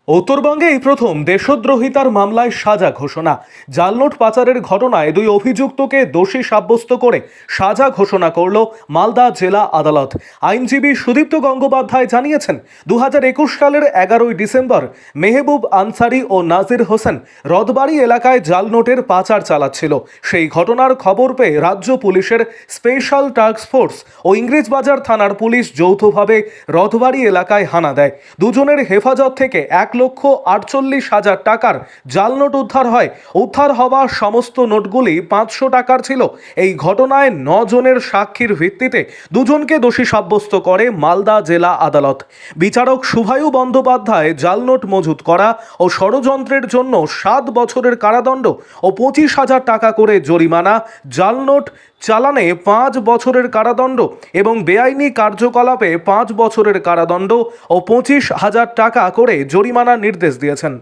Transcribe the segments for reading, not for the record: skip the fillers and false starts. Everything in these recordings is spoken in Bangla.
উত্তরবঙ্গে এই প্রথম দেশদ্রোহিতার মামলায় সাজা ঘোষণা। জালনোট পাচারের ঘটনায় দুই অভিযুক্তকে দোষী সাব্যস্ত করে সাজা ঘোষণা করল মালদা জেলা আদালত। আইনজীবী সুদীপ্ত গঙ্গোপাধ্যায় জানিয়েছেন, 2021 সালের 11ই ডিসেম্বর মেহবুব আনসারি ও নাজির হোসেন রথবাড়ি এলাকায় জালনোটের পাচার চালাচ্ছিল। সেই ঘটনার খবর পেয়ে রাজ্য পুলিশের স্পেশাল টাস্ক ফোর্স ও ইংরেজবাজার থানার পুলিশ যৌথভাবে রথবাড়ি এলাকায় হানা দেয়। দুজনের হেফাজত থেকে 1,48,000 টাকার জাল নোট উদ্ধার হয়। উদ্ধার হওয়া সমস্ত নোটগুলি 500 টাকার ছিল। এই ঘটনায় 9 জনের সাক্ষীর ভিত্তিতে দুজনকে দোষী সাব্যস্ত করে মালদা জেলা আদালত। বিচারক শুভায়ু বন্দ্যোপাধ্যায় জাল নোট মজুত করা ও ষড়যন্ত্রের জন্য 7 বছরের কারাদণ্ড ও 25,000 টাকা করে জরিমানা, জাল নোট চালানে 5 বছরের কারাদণ্ড এবং বেআইনি কার্যকলাপে 5 বছরের কারাদণ্ড ও 25,000 টাকা করে জরিমানার নির্দেশ দিয়েছেন।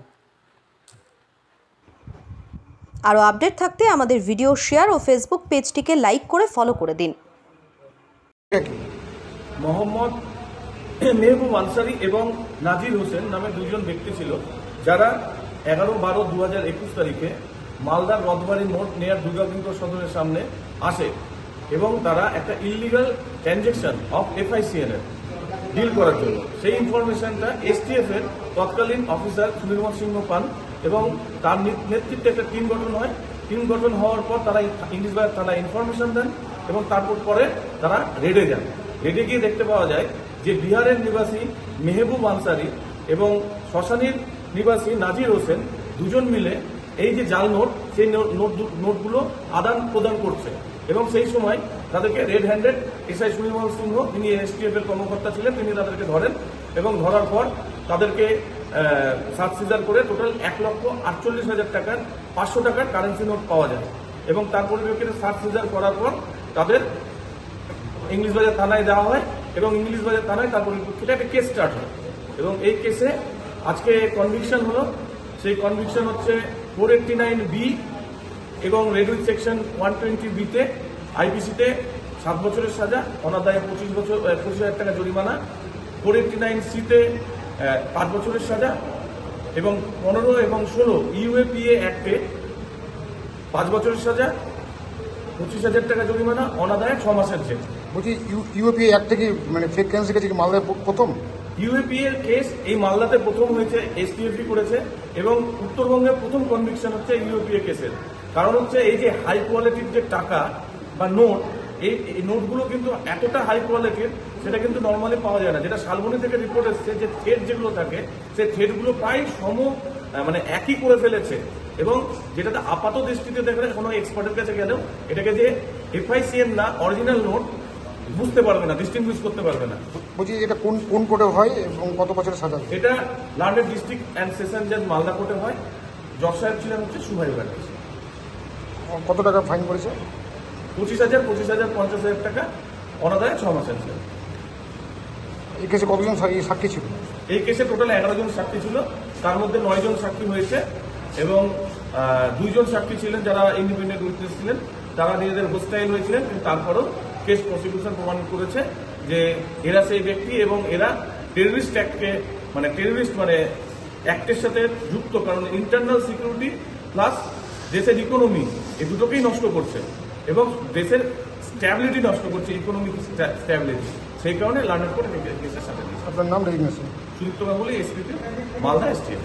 আরও আপডেট থাকতে আমাদের ভিডিও শেয়ার ও ফেসবুক পেজটিকে লাইক করে ফলো করে দিন। মোহাম্মদ মেহবুব আনসারি এবং নাজির হোসেন নামে দুজন ব্যক্তি ছিল, যারা 11/12/2021 তারিখে মালদার রথবাড়ি মোড় নেয়ার দুর্গাপুর সদনের সামনে আসে এবং তারা একটা ইলিগাল ট্রানজ্যাকশন অফ FICN এর ডিল করার জন্য সেই ইনফরমেশনটা STF এর তৎকালীন অফিসার সুনির্মল সিংহ পান এবং তার নেতৃত্বে একটা টিম গঠন হয়। টিম গঠন হওয়ার পর তারা ইংরেজবাজার থানায় ইনফরমেশন দেন এবং তারপর পরে তারা রেডে যান। রেডে গিয়ে দেখতে পাওয়া যায় যে বিহারের নিবাসী মেহবুব আনসারি এবং শ্মশানীর নিবাসী নাজির হোসেন দুজন মিলে এই যে জাল নোট, সেই নোটগুলো আদান প্রদান করছে এবং সেই সময় তাদেরকে রেড হ্যান্ডেড SI সুনির্মল সিংহ, যিনি STF এর কর্মকর্তা ছিলেন, তিনি তাদেরকে ধরেন এবং ধরার পর তাদেরকে সার্চ সিজার করে টোটাল 1,48,000 টাকার 500 টাকার কারেন্সি নোট পাওয়া যায় এবং তার পরিপ্রেক্ষিতে সার্চ সিজার করার পর তাদের ইংলিশবাজার থানায় দেওয়া হয় এবং ইংলিশবাজার থানায় তার পরিপ্রেক্ষিতে একটা কেস স্টার্ট হয় এবং এই কেসে আজকে কনভিকশন হলো। সেই কনভিকশন হচ্ছে 489B এবং রেডউইথ সেকশন 120B-তে IPC-তে 7 বছরের সাজা, অনাদায়ে 25,000 টাকা জরিমানা, 489C-তে 5 বছরের সাজা এবং 15 এবং 16 UAPA অ্যাক্টে 5 বছরের সাজা, 25,000 টাকা জরিমানা, অনাদায়ে 6 মাসের জেল। বলছি UAPA অ্যাক্ট থেকে মানে ফেক কারেন্সি কাছে কি মালদায় প্রথম? UAPA এর কেস এই মালদাতে প্রথম হয়েছে, STF করেছে এবং উত্তরবঙ্গের প্রথম কনভিকশন হচ্ছে UAPA কেসের। কারণ হচ্ছে এই যে হাই কোয়ালিটির যে টাকা বা নোট, এই নোটগুলো কিন্তু এতটা হাই কোয়ালিটির, সেটা কিন্তু নর্মালি পাওয়া যায় না। যেটা শালবনী থেকে রিপোর্ট এসছে যে থ্রেড যেগুলো থাকে, সেই থ্রেডগুলো প্রায় মানে একই করে ফেলেছে এবং যেটাতে আপাত দৃষ্টিতে দেখলে কোনো এক্সপার্টের কাছে গেলেও এটাকে যে FICN না অরিজিনাল নোট বুঝতে পারবে না, ডিস্টিংগুইশ করতে পারবে না। বলছি এটা কোন কোর্টে হয় এবং কত বছরের সাজা? এটা লার্নেড ডিস্ট্রিক্ট অ্যান্ড সেশন জাজ মালদা কোর্টে হয়। জজ সাহেব ছিলেন হচ্ছে শুভায়ু ব্যানার্জি। কত টাকা ফাইন করেছে? 25,000, 50,000 টাকা, অনাদায়ে 6 মাসের জেল। এই কেসে কতজন সাক্ষী ছিল? এই কেসে টোটাল 11 জন সাক্ষী ছিল, তার মধ্যে 9 জন সাক্ষী হয়েছে এবং 2 জন সাক্ষী ছিলেন যারা ইন্ডিপেন্ডেন্ট উইটনেস ছিলেন, তারা নিজেদের হোস্টাইল হয়েছিলেন, কিন্তু তারপরেও কেস প্রসিকিউশন প্রমাণ করেছে যে এরা সেই ব্যক্তি এবং এরা টেররিস্ট অ্যাক্টের সাথে যুক্ত, কারণ ইন্টারনাল সিকিউরিটি প্লাস দেশের ইকোনমি এই দুটোকেই নষ্ট করছে এবং দেশের স্ট্যাবিলিটি নষ্ট করছে, ইকোনমিক স্ট্যাবিলিটি। সেই কারণে লার্নার কোর্টে কেসের সাথে দিয়েছে। আপনার নাম resignation? Sudipta Ganguly, SPP Malda STF।